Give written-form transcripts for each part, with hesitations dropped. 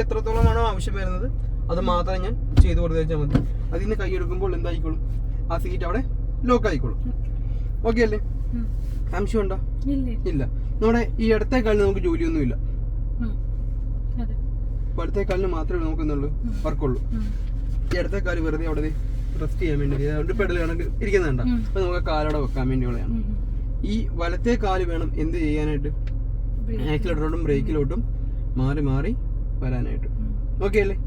എത്രത്തോളമാണോ ആവശ്യം വരുന്നത് അത് മാത്രം ഞാൻ ചെയ്ത് കൊടുത്തു വെച്ചാൽ മതി. അതിൽ നിന്ന് കൈയെടുക്കുമ്പോൾ എന്തായിക്കോളും, ആ സീറ്റ് അവിടെ ലോക്ക് ആയിക്കോളും. ഓക്കെ അല്ലേ? സംശയം ഉണ്ടോ? ഇല്ല. നമ്മുടെ ഈ ഇടത്തെ കാലിന് നമുക്ക് ജോലിയൊന്നുമില്ല. ഇടത്തെ കാലിന് മാത്രമേ നമുക്ക് എന്തുള്ളൂ, വർക്കുള്ളൂ. ഈ ഇടത്തെ കാല് വെറുതെ അവിടെ റെസ്റ്റ് ചെയ്യാൻ വേണ്ടി അതുകൊണ്ട് പെടൽ കണക്ക് ഇരിക്കുന്നുണ്ടോ, അപ്പൊ നമുക്ക് കാലവിടെ വെക്കാൻ വേണ്ടിയുള്ളതാണ്. ഈ വലത്തെ കാല് വേണം എന്ത് ചെയ്യാനായിട്ട്, ആക്സിലേറ്ററിലോട്ടും ബ്രേക്കിലോട്ടും മാറി മാറി വരാനായിട്ട്. ഓക്കെ അല്ലേ?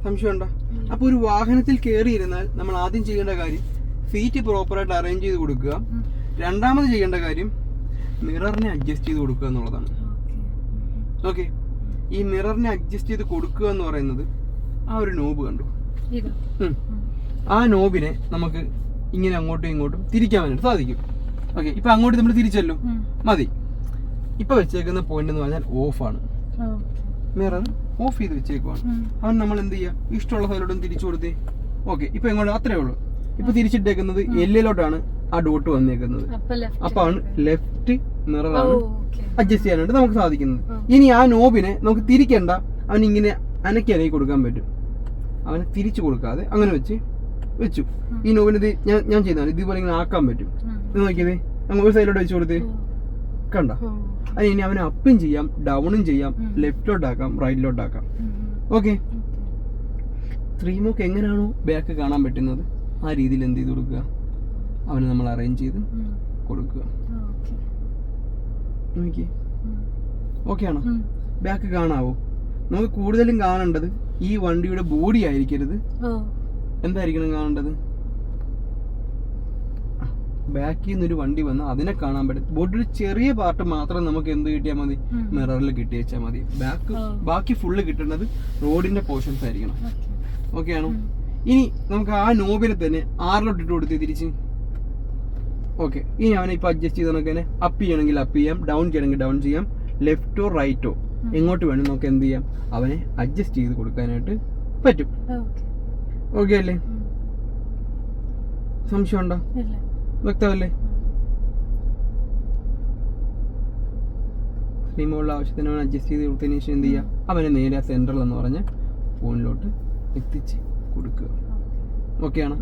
സംശയം ഉണ്ടോ? അപ്പൊ ഒരു വാഹനത്തിൽ കയറിയിരുന്നാൽ നമ്മൾ ആദ്യം ചെയ്യേണ്ട കാര്യം സീറ്റ് പ്രോപ്പറായിട്ട് അറേഞ്ച് ചെയ്ത് കൊടുക്കുക. രണ്ടാമത് ചെയ്യേണ്ട കാര്യം മിററിനെ അഡ്ജസ്റ്റ് ചെയ്ത് കൊടുക്കുക എന്നുള്ളതാണ്. ഓക്കെ, ഈ മിററിനെ അഡ്ജസ്റ്റ് ചെയ്ത് കൊടുക്കുക എന്ന് പറയുന്നത് ആ ഒരു നോബ് കണ്ടു, ആ നോബിനെ നമുക്ക് ഇങ്ങനെ അങ്ങോട്ടും ഇങ്ങോട്ടും തിരിക്കാൻ വേണ്ടിയിട്ട് സാധിക്കും. ഓക്കെ, ഇപ്പൊ അങ്ങോട്ട് നമ്മൾ തിരിച്ചല്ലോ മതി. ഇപ്പൊ വെച്ചേക്കുന്ന പോയിന്റ് എന്ന് പറഞ്ഞാൽ ഓഫാണ്, മിറർ ഓഫ് ചെയ്ത് വെച്ചേക്കുവാണ്. അവൻ നമ്മൾ എന്ത് ചെയ്യുക, ഇഷ്ടമുള്ള സൈഡിലോട്ടും തിരിച്ചു കൊടുത്തേ. ഓക്കെ, ഇപ്പൊ എങ്ങോട്ട് അത്രേ ഉള്ളൂ. ഇപ്പൊ തിരിച്ചിട്ടേക്കുന്നത് എല്ലിലോട്ടാണ് ആ ഡോട്ട് വന്നേക്കുന്നത്. അപ്പൊ ആണ് ലെഫ്റ്റ് മിററാണ് അഡ്ജസ്റ്റ് ചെയ്യാനായിട്ട് നമുക്ക് സാധിക്കുന്നത്. ഇനി ആ നോബിനെ നമുക്ക് തിരിക്കണ്ട, അവൻ ഇങ്ങനെ അനക്കി കൊടുക്കാൻ പറ്റും. അവനെ തിരിച്ചു കൊടുക്കാതെ അങ്ങനെ വെച്ചു. ഈ നോബിന് ഞാൻ ചെയ്യുന്നതാണ്, ഇതുപോലെ ഇങ്ങനെ ആക്കാൻ പറ്റും. ഇത് നോക്കിയതേ, അങ്ങ് ഒരു സൈഡിലോട്ട് വെച്ച് കൊടുത്തേ, കണ്ട. അത് ഇനി അവനെ അപ്പും ചെയ്യാം, ഡൗണും ചെയ്യാം, ലെഫ്റ്റിലോട്ടാക്കാം, റൈറ്റിലോട്ടാക്കാം. ഓക്കെ, സ്ത്രീമോക്ക് എങ്ങനെയാണോ ബാക്ക് കാണാൻ പറ്റുന്നത് ആ രീതിയിൽ എന്ത് ചെയ്ത് കൊടുക്കുക, അവനെ നമ്മൾ അറേഞ്ച് ചെയ്ത് കൊടുക്കുക. നോക്കി, ഓക്കെ ആണോ? ബാക്ക് കാണാവോ? നമുക്ക് കൂടുതലും കാണേണ്ടത് ഈ വണ്ടിയുടെ ബോഡി ആയിരിക്കരുത്. എന്തായിരിക്കണം കാണേണ്ടത്? ബാക്കിൽ നിന്നൊരു വണ്ടി വന്ന് അതിനെ കാണാൻ പറ്റും. ബോഡിയുടെ ചെറിയ പാർട്ട് മാത്രം നമുക്ക് എന്ത് കിട്ടിയാൽ മതി, മിററിൽ കിട്ടി വെച്ചാൽ മതി. ബാക്കി ഫുള്ള് കിട്ടുന്നത് റോഡിന്റെ പോർഷൻസ് ആയിരിക്കണം. ഓക്കെ ആണോ? ഇനി നമുക്ക് ആ നോബിനെ തന്നെ ആറിലോട്ട് ഇട്ട് കൊടുത്ത് തിരിച്ച്. ഓക്കെ, ഇനി അവനെ ഇപ്പൊ അഡ്ജസ്റ്റ് ചെയ്ത് നമുക്ക് അപ്പ് ചെയ്യണമെങ്കിൽ അപ്പ് ചെയ്യാം, ഡൗൺ ചെയ്യണമെങ്കിൽ ഡൗൺ ചെയ്യാം, ലെഫ്റ്റോ റൈറ്റോ എങ്ങോട്ട് വേണം നമുക്ക് എന്ത് ചെയ്യാം, അവനെ അഡ്ജസ്റ്റ് ചെയ്ത് കൊടുക്കാനായിട്ട് പറ്റും. ഓക്കെ അല്ലേ? സംശയം ഉണ്ടോ? വ്യക്തമല്ലേ? സ്ട്രീമുള്ള ആവശ്യത്തിന് അവൻ അഡ്ജസ്റ്റ് ചെയ്ത് കൊടുത്തതിന് ശേഷം എന്ത് ചെയ്യുക, അവനെ നേരെ സെൻട്രൽ എന്ന് പറഞ്ഞ ഫോണിലോട്ട് എത്തിച്ച് കൊടുക്കുക. ഓക്കെയാണ്?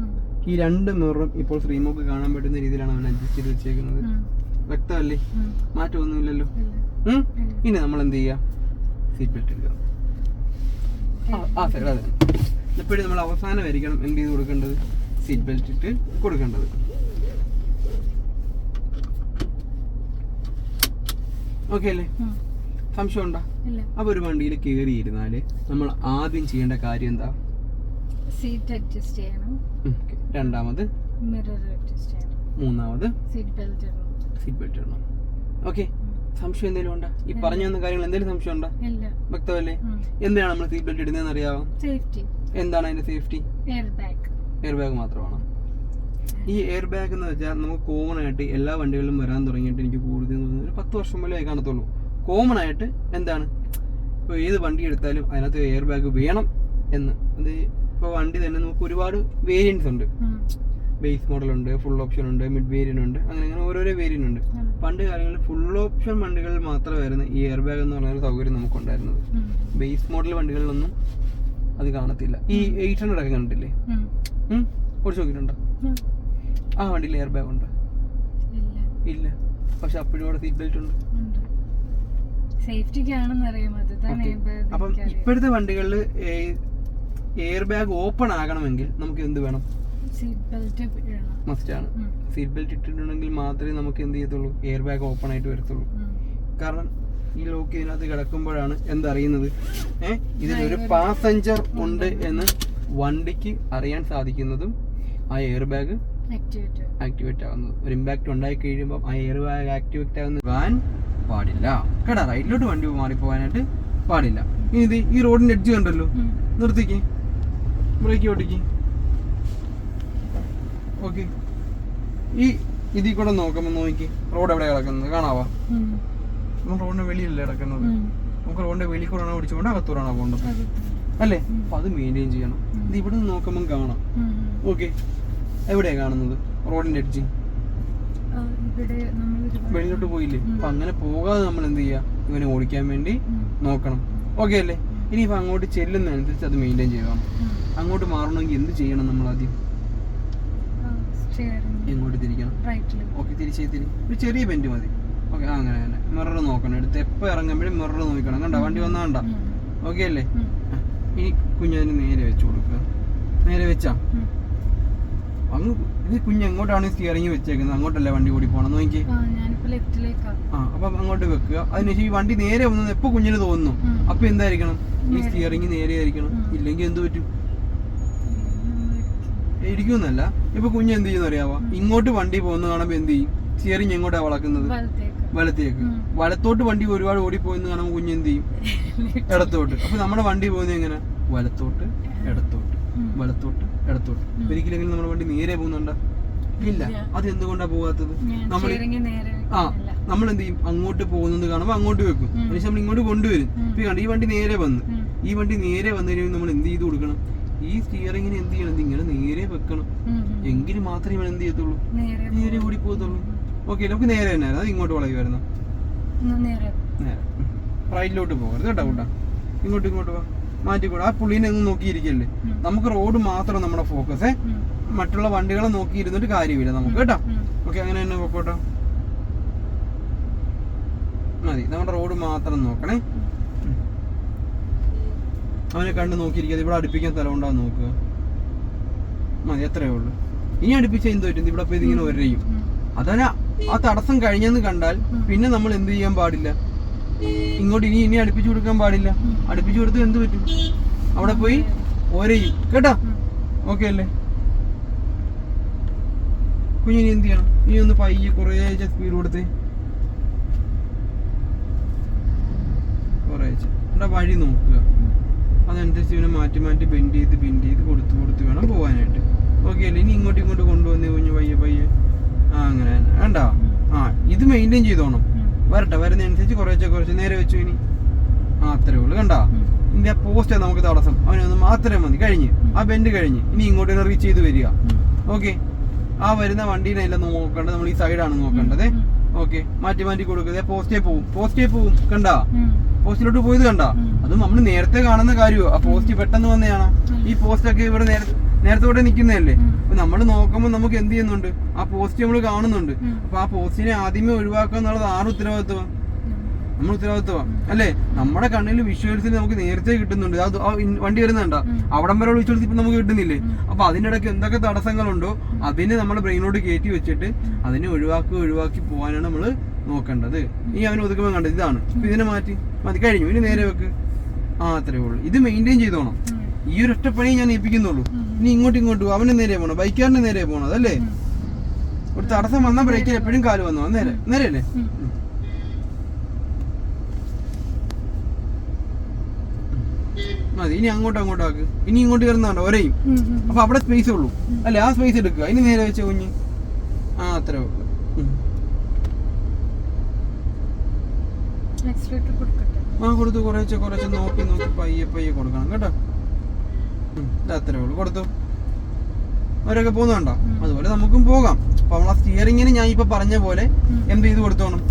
ഈ രണ്ട് മിററും ഇപ്പോൾ സ്ട്രീമോക്ക് കാണാൻ പറ്റുന്ന രീതിയിലാണ് അവൻ അഡ്ജസ്റ്റ് ചെയ്ത് വെച്ചേക്കുന്നത്. വ്യക്തമല്ലേ? മാറ്റമൊന്നുമില്ലല്ലോ. ഇനി നമ്മൾ എന്ത് ചെയ്യുക, സീറ്റ് ബെൽറ്റ് ഇടുക. ആ സൈഡ് അതെ. എപ്പോഴും നമ്മൾ അവസാനമായിരിക്കണം എന്ത് ചെയ്ത് കൊടുക്കേണ്ടത്, സീറ്റ് ബെൽറ്റ് ഇട്ട് കൊടുക്കേണ്ടത്. ഓക്കെ അല്ലേ? സംശയം ഉണ്ടോ? അപ്പൊ ഒരു വണ്ടിയിൽ കയറിയിരുന്നാല് നമ്മൾ ആദ്യം ചെയ്യേണ്ട കാര്യം എന്താ, സീറ്റ് അഡ്ജസ്റ്റ് ചെയ്യണം. രണ്ടാമത് മിറർ അഡ്ജസ്റ്റ് ചെയ്യണം. മൂന്നാമത് സീറ്റ് ബെൽറ്റ് ഇടണം. ഓക്കെ, സംശയം എന്തെങ്കിലും ഉണ്ടോ? ഈ പറഞ്ഞു തന്ന കാര്യങ്ങൾ എന്തെങ്കിലും സംശയം ഉണ്ടോ? വ്യക്തമല്ലേ? എന്തിനാണ് നമ്മൾ സീറ്റ് ബെൽറ്റ് ഇടുന്നതെന്ന് അറിയാമോ? സേഫ്റ്റി. എന്താണ് അതിന്റെ സേഫ്റ്റി? എയർ ബാഗ് മാത്രമാണ്. ഈ എയർ ബാഗ് എന്ന് വെച്ചാൽ നമുക്ക് കോമൺ ആയിട്ട് എല്ലാ വണ്ടികളിലും വരാൻ തുടങ്ങിയിട്ട് എനിക്ക് കൂടുതൽ തോന്നുന്നത് ഒരു 10 വർഷം പോലും ആയി കാണത്തുള്ളൂ. കോമൺ ആയിട്ട് എന്താണ്, ഇപ്പോൾ ഏത് വണ്ടി എടുത്താലും അതിനകത്ത് എയർ ബാഗ് വേണം എന്ന്. അത് ഇപ്പോൾ വണ്ടി തന്നെ നമുക്ക് ഒരുപാട് വേരിയൻസ് ഉണ്ട്. ബേസ് മോഡൽ ഉണ്ട്, ഫുൾ ഓപ്ഷൻ ഉണ്ട്, മിഡ് വേരിയന്റ് ഉണ്ട്, അങ്ങനെ ഓരോരോ വേരിയന്റ് ഉണ്ട്. പണ്ട് കാലങ്ങളിൽ ഫുൾ ഓപ്ഷൻ വണ്ടികളിൽ മാത്രമായിരുന്നു ഈ എയർ ബാഗ് എന്ന് പറയുന്ന സൗകര്യം നമുക്കുണ്ടായിരുന്നത്. ബേസ് മോഡൽ വണ്ടികളിലൊന്നും അത് കാണത്തില്ല. ഈ 800 ഒക്കെ കണ്ടിട്ടില്ലേ? ഓടിച്ചു നോക്കിയിട്ടുണ്ടോ? ആ വണ്ടിയിൽ എയർ ബാഗ് ഉണ്ട്? ഇല്ല. പക്ഷെ അപ്പോഴും അവിടെ സീറ്റ് ബെൽറ്റ് ഉണ്ട്. അപ്പം ഇപ്പോഴത്തെ വണ്ടികളിൽ എയർ ബാഗ് ഓപ്പൺ ആകണമെങ്കിൽ നമുക്ക് എന്ത് വേണം? മസ്റ്റ് ആണ്. സീറ്റ് ബെൽറ്റ് ഇട്ടിട്ടുണ്ടെങ്കിൽ മാത്രമേ നമുക്ക് എന്ത് ചെയ്യത്തുള്ളൂ, എയർ ബാഗ് ഓപ്പൺ ആയിട്ട് വരത്തുള്ളൂ. കാരണം ഈ ലോക്ക് ഇതിനകത്ത് കിടക്കുമ്പോഴാണ് എന്തറിയുന്നത്, ഇതിലൊരു പാസഞ്ചർ ഉണ്ട് എന്ന് വണ്ടിക്ക് അറിയാൻ സാധിക്കുന്നതും ആ എയർ ബാഗ് ആക്ടിവേറ്റ് ആവുന്നത്. ഒരു ഇമ്പാക്ട് ഉണ്ടായി കഴിയുമ്പോൾ ആ എയർ ബാഗ് ആക്ടിവേറ്റ് ആവാൻ പാടില്ല കേട്ടാ. റൈറ്റിലോട്ട് വണ്ടി മാറിപ്പോകാനായിട്ട് പാടില്ല. ഇനി ഈ റോഡിന്റെ എഡ്ജ് കണ്ടല്ലോ, നിർത്തിക്ക്, ബ്രേക്ക് ഓട്ടിക്ക്. ഓക്കെ, ഈ ഇതിൽ കൂടെ നോക്കി റോഡ് എവിടെ കിടക്കുന്നത് കാണാവാ? നമ്മൾ റോഡിന്റെ വെളിയിലല്ലേ കിടക്കുന്നത്. നമുക്ക് റോഡിന്റെ വെളിയിൽ കൂടെ ഓടിച്ചുകൊണ്ട് അകത്തൂറാണോ പോകേണ്ടത് അല്ലേ? അപ്പൊ അത് മെയിൻറ്റെയിൻ ചെയ്യണം. ഇത് ഇവിടെ നിന്ന് നോക്കുമ്പോൾ കാണാം. ഓക്കെ, എവിടെയാ കാണുന്നത്? റോഡിന്റെ എഡ്ജ് വെളിയിലോട്ട് പോയില്ലേ? അപ്പൊ അങ്ങനെ പോകാതെ നമ്മൾ എന്ത് ചെയ്യാ, ഇവനെ ഓടിക്കാൻ വേണ്ടി നോക്കണം. ഓക്കെ അല്ലേ? ഇനിയിപ്പോൾ അങ്ങോട്ട് ചെല്ലുന്നതനുസരിച്ച് അത് മെയിൻറ്റെയിൻ ചെയ്യണം. അങ്ങോട്ട് മാറണമെങ്കിൽ എന്ത് ചെയ്യണം നമ്മൾ ആദ്യം? എങ്ങോട്ട് തിരിക്കണം? ഓക്കെ, തിരി ഒരു ചെറിയ ബെൻഡ് മതി. ഓക്കെ, അങ്ങനെ തന്നെ മിറർ നോക്കണം. എടുത്ത് എപ്പോൾ ഇറങ്ങുമ്പോഴും മിറർ നോക്കണം. കണ്ട വണ്ടി വന്നാൽ കണ്ട. ഓക്കെ അല്ലേ? ഇനി കുഞ്ഞതിന് നേരെ വെച്ച് കൊടുക്കുക. നേരെ വെച്ചാ അങ്ങ് ഇത് കുഞ്ഞ് എങ്ങോട്ടാണ് സ്റ്റിയറിംഗ് വെച്ചേക്കുന്നത്? അങ്ങോട്ടല്ലേ വണ്ടി ഓടി പോകണം. നോക്കി. അപ്പം അങ്ങോട്ട് വെക്കുക. അതിനുശേഷം ഈ വണ്ടി നേരെ വന്നത് എപ്പോൾ കുഞ്ഞിന് തോന്നുന്നു അപ്പൊ എന്തായിരിക്കണം? ഈ സ്റ്റിയറിംഗ് നേരെ ആയിരിക്കണം. ഇല്ലെങ്കിൽ എന്ത് പറ്റും? ഇരിക്കുന്നല്ല. ഇപ്പൊ കുഞ്ഞ് എന്ത് ചെയ്യുന്ന അറിയാവോ? ഇങ്ങോട്ട് വണ്ടി പോകുന്ന കാണുമ്പോ എന്ത് ചെയ്യും? സ്റ്റിയറിംഗ് എങ്ങോട്ടാ വളക്കുന്നത്? വലത്തേക്ക്. വലത്തോട്ട് വണ്ടി ഒരുപാട് ഓടിപ്പോയെന്ന് കാണുമ്പോൾ കുഞ്ഞ് എന്ത് ചെയ്യും? ഇടത്തോട്ട്. അപ്പൊ നമ്മുടെ വണ്ടി പോകുന്നത് എങ്ങനെ? വലത്തോട്ട് ഇടത്തോട്ട്, വലത്തോട്ട് ഇടത്തോട്ട്. ഒരിക്കലെങ്കിലും നമ്മുടെ വണ്ടി നേരെ പോകുന്നുണ്ടോ? ഇല്ല. അത് എന്തുകൊണ്ടാ പോകാത്തത്? നമ്മൾ നമ്മൾ എന്ത് ചെയ്യും? അങ്ങോട്ട് പോകുന്നത് കാണുമ്പോൾ അങ്ങോട്ട് വെക്കും. അതിനുശേഷം നമ്മൾ ഇങ്ങോട്ട് കൊണ്ടുവരും. ഇപ്പൊ കണ്ട ഈ വണ്ടി നേരെ വന്ന്, ഈ വണ്ടി നേരെ വന്നു കഴിയുമ്പോൾ നമ്മൾ എന്ത് ചെയ്ത് കൊടുക്കണം? ഈ സ്റ്റിയറിങ്ങിന് എന്ത് ചെയ്യണം? ഇങ്ങനെ നേരെ വെക്കണം. എങ്കിൽ മാത്രമേ ഇവൻ എന്ത് ചെയ്യത്തുള്ളൂ? നേരെ ഓടി പോകത്തുള്ളൂ. ഓക്കെ, നമുക്ക് നേരെ തന്നെ. അത് ഇങ്ങോട്ട് വളയുമായിരുന്നു. നേരെ റൈറ്റിലോട്ട് പോകരുത് കേട്ടോ കൂട്ടാ. ഇങ്ങോട്ട് പോവാ. മാറ്റിക്കൂടാ. ആ പുള്ളീനെ ഒന്നും നോക്കിയിരിക്കല്ലേ. നമുക്ക് റോഡ് മാത്രം നമ്മുടെ ഫോക്കസ്. മറ്റുള്ള വണ്ടികളെ നോക്കിയിരുന്നിട്ട് കാര്യമില്ല നമുക്ക് കേട്ടോ. ഓക്കെ, അങ്ങനെ തന്നെ പോക്കോട്ടോ. മതി, നമ്മുടെ റോഡ് മാത്രം നോക്കണേ. അവനെ കണ്ട് നോക്കിയിരിക്കാതെ ഇവിടെ അടുപ്പിക്കാൻ സ്ഥലം ഉണ്ടാവും നോക്കുക. മതി, അത്രേ ഉള്ളൂ. ഇനി അടുപ്പിച്ചാൽ എന്ത് പറ്റും? ഇവിടെ പോയി ഇതിങ്ങനെ ഒരയും. അതല്ല, ആ തടസ്സം കഴിഞ്ഞെന്ന് കണ്ടാൽ പിന്നെ നമ്മൾ എന്ത് ചെയ്യാൻ പാടില്ല? ഇങ്ങോട്ട് ഇനി അടുപ്പിച്ചു കൊടുക്കാൻ പാടില്ല. അടുപ്പിച്ചു കൊടുത്ത് എന്ത് പറ്റും? അവിടെ പോയി ഒരയും കേട്ടോ. ഓക്കെ അല്ലേ? കുഞ്ഞിനി എന്ത് ചെയ്യണം? ഇനി ഒന്ന് പയ്യെ കുറേശ്ശെ സ്പീഡ് കൊടുത്ത് കുറേശ്ശെ അവിടെ വഴി നോക്കുക. അതനുസരിച്ച് ഇവനെ മാറ്റി ബെൻഡ് ചെയ്ത് കൊടുത്ത് വേണം പോകാനായിട്ട്. ഓക്കെ അല്ലേ? ഇനി ഇങ്ങോട്ട് കൊണ്ടുവന്നേ കുഞ്ഞ് പയ്യെ. അങ്ങനെ തന്നെ വേണ്ട. ഇത് മെയിൻറ്റെയിൻ ചെയ്തോണം. വരട്ടെ, വരുന്നതനുസരിച്ച് കുറച്ച് നേരെ വെച്ചു. ഇനി അത്രേ ഉള്ളു. കണ്ടാ, ഇതിന്റെ പോസ്റ്റ് നമുക്ക് തടസ്സം. അവനൊന്ന് മാത്രമേ മതി. കഴിഞ്ഞ് ആ ബെൻഡ് കഴിഞ്ഞ് ഇനി ഇങ്ങോട്ട് റീച്ച് ചെയ്ത് വരിക. ഓക്കെ, ആ വരുന്ന വണ്ടീനെ എല്ലാം നോക്കേണ്ടത് നമ്മൾ ഈ സൈഡാണ് നോക്കേണ്ടത്. ഓക്കെ, മാറ്റി കൊടുക്കുക. പോസ്റ്റേ പോവും. കണ്ടാ, പോസ്റ്റിലോട്ട് പോയത് കണ്ടാ. അത് നമ്മൾ നേരത്തെ കാണുന്ന കാര്യമോ? ആ പോസ്റ്റ് പെട്ടെന്ന് വന്നതാണ്. ഈ പോസ്റ്റൊക്കെ ഇവിടെ നേരത്തോടെ നിൽക്കുന്നതല്ലേ. അപ്പൊ നമ്മൾ നോക്കുമ്പോൾ നമുക്ക് എന്ത് ചെയ്യുന്നുണ്ട്? ആ പോസ്റ്റ് നമ്മൾ കാണുന്നുണ്ട്. അപ്പൊ ആ പോസ്റ്റിനെ ആദ്യമേ ഒഴിവാക്കുക എന്നുള്ളത് ആറ് ഉത്തരവാദിത്വമാണ്. നമ്മൾ ഉത്തരവാദിത്വമാണ് അല്ലേ? നമ്മുടെ കണ്ണിൽ വിഷ്വൽസിന് നമുക്ക് നേരത്തെ കിട്ടുന്നുണ്ട്. അത് വണ്ടി വരുന്നുണ്ടോ? അവിടം വരെയുള്ള വിഷ്വൽസ് ഇപ്പൊ നമുക്ക് കിട്ടുന്നില്ലേ? അപ്പൊ അതിനിടയ്ക്ക് എന്തൊക്കെ തടസ്സങ്ങളുണ്ടോ അതിനെ നമ്മുടെ ബ്രെയിനോട് കയറ്റി വെച്ചിട്ട് അതിനെ ഒഴിവാക്കി പോകാനാണ് നമ്മൾ നോക്കേണ്ടത്. ഇനി അവന് ഒതുക്കുമ്പോൾ കണ്ടത് ഇതാണ്. ഇതിനെ മാറ്റി കഴിഞ്ഞു. ഇനി നേരെ വെക്ക്. അത്രേ ഉള്ളൂ. ഇത് മെയിൻറ്റെയിൻ ചെയ്തോണം. ഈ ഒരു ഒറ്റപ്പണി ഞാൻ ഏൽപ്പിക്കുന്നുള്ളൂ. ഇനി ഇങ്ങോട്ട് അവന് നേരെ പോകണം, ബൈക്കാരന് നേരെ പോകണം. അതല്ലേ? ഒരു തടസ്സം വന്നാൽ ബ്രേക്കിൽ എപ്പോഴും കാല് വന്നോ. നേരെയല്ലേ? മതി. ഇനി അങ്ങോട്ടാക്ക്. ഇനി ഇങ്ങോട്ട് കയറുന്നതാണ്ടോ ഒരേയും. അപ്പൊ അവിടെ സ്പേസ് ഉള്ളൂ അല്ലേ? ആ സ്പേസ് എടുക്കുക. ഇനി നേരെ വെച്ച കുഞ്ഞ്. അത്രേ ഉള്ളൂ. കൊടുത്തു. കുറച്ച് നോക്കി പയ്യെ കൊടുക്കണം കേട്ടോ. അത്രേ ഉള്ളൂ. കൊടുത്തു. അവരൊക്കെ പോകുന്നുണ്ടോ? അതുപോലെ നമുക്കും പോകാം. അപ്പൊ നമ്മളെ സ്റ്റിയറിങ്ങിന് ഞാൻ ഇപ്പൊ പറഞ്ഞ പോലെ എന്ത് ചെയ്ത് കൊടുത്തോണം?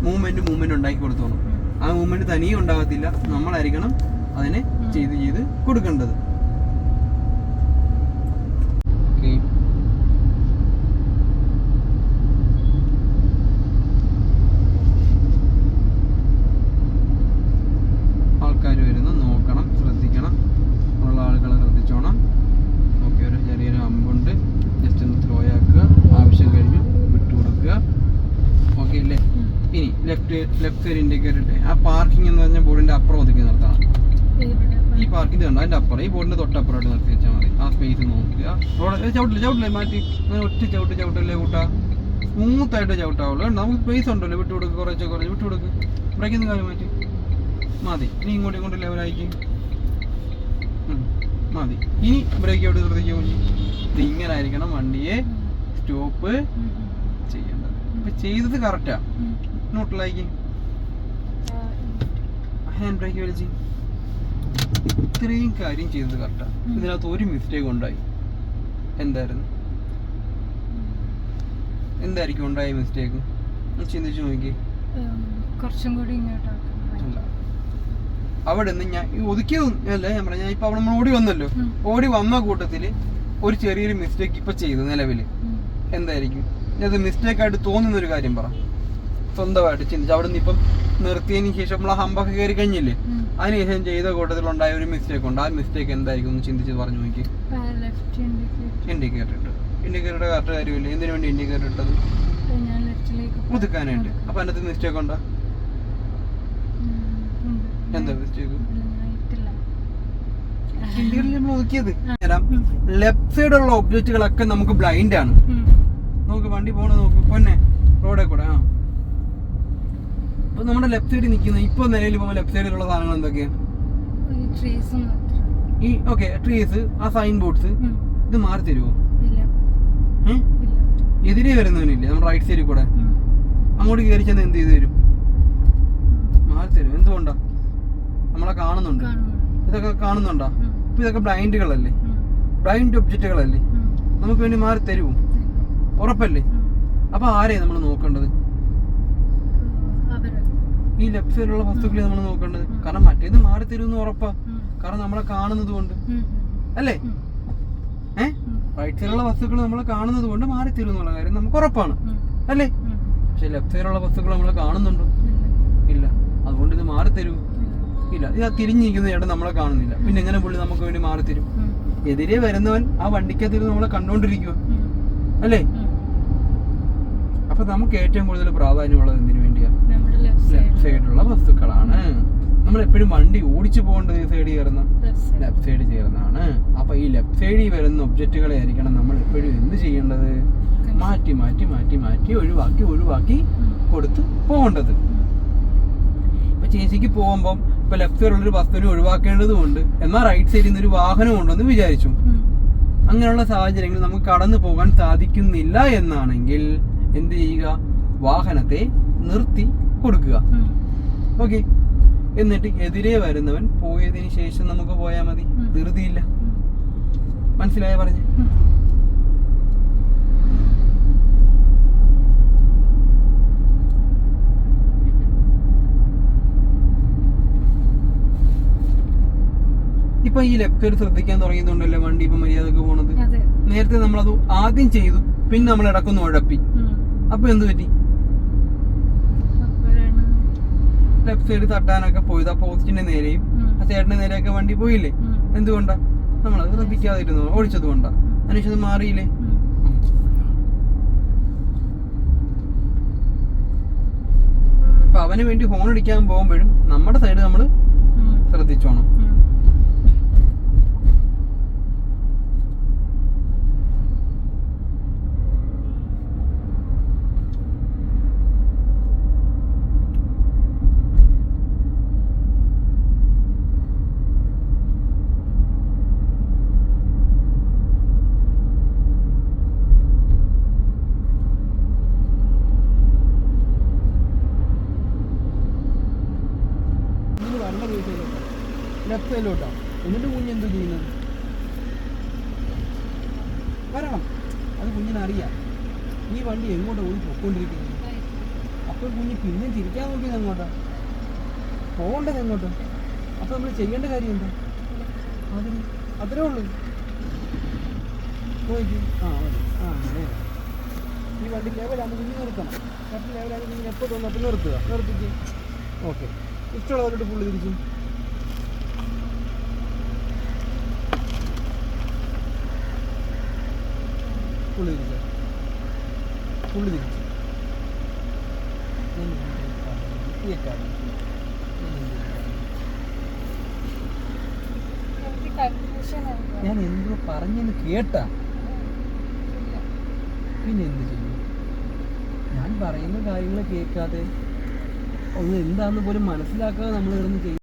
മൂവ്മെന്റ് ഉണ്ടാക്കി കൊടുത്തോണം. ആ മൂവ്മെന്റ് തനിയെ ഉണ്ടാകത്തില്ല. നമ്മളായിരിക്കണം അതിനെ ചെയ്ത് കൊടുക്കേണ്ടത്. ആൾക്കാർ വരുന്ന നോക്കണം, ശ്രദ്ധിക്കണം. ഉള്ള ആളുകളെ ശ്രദ്ധിച്ചോണം. ഓക്കെ, ഒരു ചെറിയൊരു അമ്പുണ്ട്. ജസ്റ്റ് ഒന്ന് ത്രോ ആക്കുക. ആവശ്യം കഴിഞ്ഞു വിട്ടുകൊടുക്കുക. ഓക്കെ അല്ലേ? ഇനി ലെഫ്റ്റ് സൈഡ് ഇൻഡിക്കേറ്റർ. ആ പാർക്കിംഗ് എന്ന് പറഞ്ഞ ബോർഡിന്റെ അപ്പുറം ഒതുക്കി നിർത്തണം. ഈ പാർക്കിംഗ് കണ്ടോ? അതിന്റെ അപ്പുറം, ഈ ബോർഡിന്റെ തൊട്ടപ്പുറമായിട്ട് നിർത്തി വെച്ചാൽ മതി. ആ സ്പേസ് നോക്കുക. ചവിട്ടില്ലേ മാറ്റി. അങ്ങനെ ഒറ്റ ചവിട്ടല്ലേ കൂട്ടാ. സ്മൂത്തായിട്ട് ചവിട്ടാവുള്ളൂ. നമുക്ക് സ്പേസ് ഉണ്ടല്ലോ. വിട്ടുകൊടുക്കുക. കുറച്ച് വിട്ടുകൊടുക്കുക. ബ്രേക്കിന്ന് കാര്യം മാറ്റി മതി. ഇനി ഇങ്ങോട്ട് ലെവലാക്കി മതി. ഇനി ബ്രേക്ക് ഔട്ട് ശ്രദ്ധിക്കുക. ഇത് ഇങ്ങനെ ആയിരിക്കണം വണ്ടിയെ സ്റ്റോപ്പ് ചെയ്യേണ്ടത്. ഇപ്പൊ ചെയ്തത് കറക്റ്റാ. നോട്ടിലാക്കി ഹാൻഡ് ബ്രേക്ക് വലിച്ച് ഇത്രയും കാര്യം ചെയ്തത് കറക്റ്റാ. ഇതിനകത്ത് ഒരു മിസ്റ്റേക്ക് ഉണ്ടായി. എന്തായിരിക്കും ഉണ്ടായ മിസ്റ്റേക്ക്? ചിന്തിച്ചു നോക്കി. കുറച്ചും കൂടി ഇങ്ങോട്ടാ. അവിടെ നിന്ന് ഞാൻ ഈ ഒതുക്കിയതല്ല ഞാൻ പറഞ്ഞ, ഇപ്പൊ അവിടെ നമ്മൾ ഓടി വന്നല്ലോ, ഓടി വന്ന കൂട്ടത്തില് ഒരു ചെറിയൊരു മിസ്റ്റേക്ക് ഇപ്പൊ ചെയ്തു നിലവില്, എന്തായിരിക്കും അത് മിസ്റ്റേക്ക് ആയിട്ട് തോന്നുന്ന ഒരു കാര്യം പറ, സ്വന്തമായിട്ട് ചിന്തിച്ചു. അവിടെ നിന്ന് ഇപ്പം നിർത്തിയതിന് ശേഷം നമ്മൾ ഹമ്പൊക്കെ കയറി കഴിഞ്ഞില്ലേ, അതിനുശേഷം ചെയ്ത കൂട്ടത്തിലുണ്ടായ ഒരു മിസ്റ്റേക്ക് ഉണ്ട്. ആ മിസ്റ്റേക്ക് എന്തായിരിക്കും ഒന്ന് ചിന്തിച്ച് പറഞ്ഞു നോക്കി. ഇൻഡിക്കേറ്റർ ഇട്ടു. ഇൻഡിക്കേറ്ററുടെ കറക്റ്റ് കാര്യമില്ല. എന്തിനു വേണ്ടി ഇൻഡിക്കേറ്റർ ഇട്ടത്? ഒതുക്കാനായിട്ട്. അപ്പൊ അതിനകത്ത് മിസ്റ്റേക്ക് ഉണ്ടോ? എന്താ മിസ്റ്റേക്ക്? ഇൻഡിക്കേറ്റർ നമ്മൾ ഒതുക്കിയത്. ലെഫ്റ്റ് സൈഡുള്ള ഒബ്ജക്റ്റുകളൊക്കെ നമുക്ക് ബ്ലൈൻഡ് ആണ്. നോക്ക് വണ്ടി പോണ നോക്ക് പൊന്നെ റോഡേ കൂടെ. ആ അപ്പൊ നമ്മുടെ ലെഫ്റ്റ് സൈഡിൽ നിൽക്കുന്ന ഇപ്പൊ നിലയിൽ പോകുമ്പോൾ ലെഫ്റ്റ് സൈഡിലുള്ള സാധനങ്ങൾ എന്തൊക്കെയാ? ഈ ഓക്കെ ട്രീസ്, ആ സൈൻ ബോർഡ്സ്, ഇത് മാറി തരുമോ? എതിരെ വരുന്നവനില്ലേ നമ്മുടെ റൈറ്റ് സൈഡിൽ കൂടെ, അങ്ങോട്ട് കയറി ചെന്ന് എന്ത് ചെയ്തു തരും? മാറി തരും. എന്തുകൊണ്ടാ? നമ്മളെ കാണുന്നുണ്ട്, ഇതൊക്കെ കാണുന്നുണ്ടോ? ഇപ്പൊ ഇതൊക്കെ ബ്ലൈൻഡുകളല്ലേ, ബ്ലൈൻഡ് ഒബ്ജക്റ്റുകളല്ലേ, നമുക്ക് വേണ്ടി മാറി തരുമോ? ഉറപ്പല്ലേ? അപ്പൊ ആരെയാണ് നമ്മൾ നോക്കേണ്ടത്? ഈ ലെഫ്റ്റ് സൈഡിലുള്ള വസ്തുക്കളെ നമ്മൾ നോക്കേണ്ടത്. കാരണം മറ്റേത് മാറി തരുമെന്ന് ഉറപ്പാ, കാരണം നമ്മളെ കാണുന്നത് കൊണ്ട് അല്ലേ? റൈറ്റ് സൈഡിലുള്ള വസ്തുക്കൾ നമ്മൾ കാണുന്നത് കൊണ്ട് മാറി തരും എന്നുള്ള കാര്യം നമുക്ക് ഉറപ്പാണ് അല്ലേ? പക്ഷെ ലെഫ്റ്റ് സൈഡിലുള്ള വസ്തുക്കൾ നമ്മൾ കാണുന്നുണ്ടോ? ഇല്ല. അതുകൊണ്ട് ഇത് മാറി തരൂ? ഇല്ല. ഇത് തിരിഞ്ഞിരിക്കുന്ന ചേട്ടൻ നമ്മളെ കാണുന്നില്ല, പിന്നെ എങ്ങനെ പുള്ളി നമുക്ക് വേണ്ടി മാറി തരും? എതിരെ വരുന്നവൻ ആ വണ്ടിക്കകത്ത് നമ്മളെ കണ്ടോണ്ടിരിക്കുക അല്ലേ? അപ്പൊ നമുക്ക് ഏറ്റവും കൂടുതൽ പ്രാധാന്യമുള്ളത് എന്തിനു വേണ്ടിയാ? ലെഫ്റ്റ് സൈഡിലുള്ള വസ്തുക്കളാണ്. നമ്മൾ എപ്പോഴും വണ്ടി ഓടിച്ചു പോകേണ്ടത് ഈ സൈഡിൽ ചേർന്ന ലെഫ്റ്റ് സൈഡ് ചേർന്നാണ്. അപ്പൊ ഈ ലെഫ്റ്റ് സൈഡിൽ വരുന്ന ഒബ്ജക്റ്റുകളെ ആയിരിക്കണം നമ്മൾ എപ്പോഴും എന്ത് ചെയ്യേണ്ടത്? മാറ്റി മാറ്റി മാറ്റി മാറ്റി ഒഴിവാക്കി ഒഴിവാക്കി കൊടുത്ത് പോകേണ്ടത്. ഇപ്പൊ ചേച്ചിക്ക് പോകുമ്പം ഇപ്പൊ ലെഫ്റ്റ് സൈഡിലുള്ളൊരു വസ്തുവിനെ ഒഴിവാക്കേണ്ടതുണ്ട്, എന്നാൽ റൈറ്റ് സൈഡിൽ നിന്ന് ഒരു വാഹനം ഉണ്ടെന്ന് വിചാരിച്ചു. അങ്ങനെയുള്ള സാഹചര്യങ്ങളിൽ നമുക്ക് കടന്നു പോകാൻ സാധിക്കുന്നില്ല എന്നാണെങ്കിൽ എന്ത് ചെയ്യുക? വാഹനത്തെ നിർത്തി കൊടുക്കുക. ഓക്കെ. എന്നിട്ട് എതിരെ വരുന്നവൻ പോയതിനു ശേഷം നമുക്ക് പോയാൽ മതി, ധൃതിയില്ല. മനസ്സിലായ പറഞ്ഞ? ഇപ്പൊ ഈ ലെഫ്റ്റ് സൈഡ് ശ്രദ്ധിക്കാൻ തുടങ്ങിയതുകൊണ്ടല്ലേ വണ്ടി ഇപ്പൊ മര്യാദക്ക് പോണത്. നേരത്തെ നമ്മളത് ആദ്യം ചെയ്തു, പിന്നെ നമ്മൾ ഇടക്കൊന്ന് ഉഴപ്പി. അപ്പൊ എന്ത് പറ്റി? ലെഫ്റ്റ് സൈഡ് തട്ടാനൊക്കെ പോയത് ആ പോസ്റ്റിന്റെ നേരെയും ആ ചേട്ടന്റെ നേരെയൊക്കെ വണ്ടി പോയില്ലേ? എന്തുകൊണ്ടാ? നമ്മളത് ശ്രദ്ധിക്കാതിരുന്നു, ഓടിച്ചത് കൊണ്ടാ. അതിനുശേഷം മാറിയില്ലേ? അപ്പൊ അവന് വേണ്ടി ഹോൺ അടിക്കാൻ പോകുമ്പോഴും നമ്മുടെ സൈഡ് നമ്മൾ ശ്രദ്ധിച്ചോണം. ലെഫ്റ്റ് സൈഡിലോട്ടാ. എന്നിട്ട് കുഞ്ഞ് എന്തോ ചെയ്യുന്നത്? വരണം. അത് കുഞ്ഞിനറിയാം ഈ വണ്ടി എങ്ങോട്ടാ പോയി പൊക്കോണ്ടിരിക്കുന്നത്. അപ്പോൾ കുഞ്ഞ് പിന്നെ തിരിക്കാൻ നോക്കിയത് എങ്ങോട്ടാ? പോകേണ്ടത് എങ്ങോട്ടാ? അപ്പൊ നമ്മൾ ചെയ്യേണ്ട കാര്യം എന്താ? അതിന് അത്രേ ഉള്ളൂ. പോയിക്ക്. ആ മതി. ആ ഈ വണ്ടി ലെവലാകുമ്പോൾ കുഞ്ഞ് നിർത്തണം. കറക്റ്റ് ലെവലാകുമ്പോൾ കുഞ്ഞിന് എപ്പോൾ തോന്നും അപ്പോൾ നിർത്തുക. നിർത്തിക്ക്. ഓക്കെ. ഇഷ്ടമുള്ളവരോട് പുള്ളി തിരിച്ചു. പുള്ളി തിരിച്ചു. പുള്ളി തിരിച്ചു. ഞാൻ എന്തോ പറഞ്ഞെന്ന് കേട്ടാ? പിന്നെ എന്ത് ചെയ്യും? ഞാൻ പറയുന്ന കാര്യങ്ങൾ കേൾക്കാതെ ഒന്ന് എന്താന്ന് പോലും മനസ്സിലാക്കാതെ നമ്മൾ ഇവിടുന്ന് ചെയ്യും.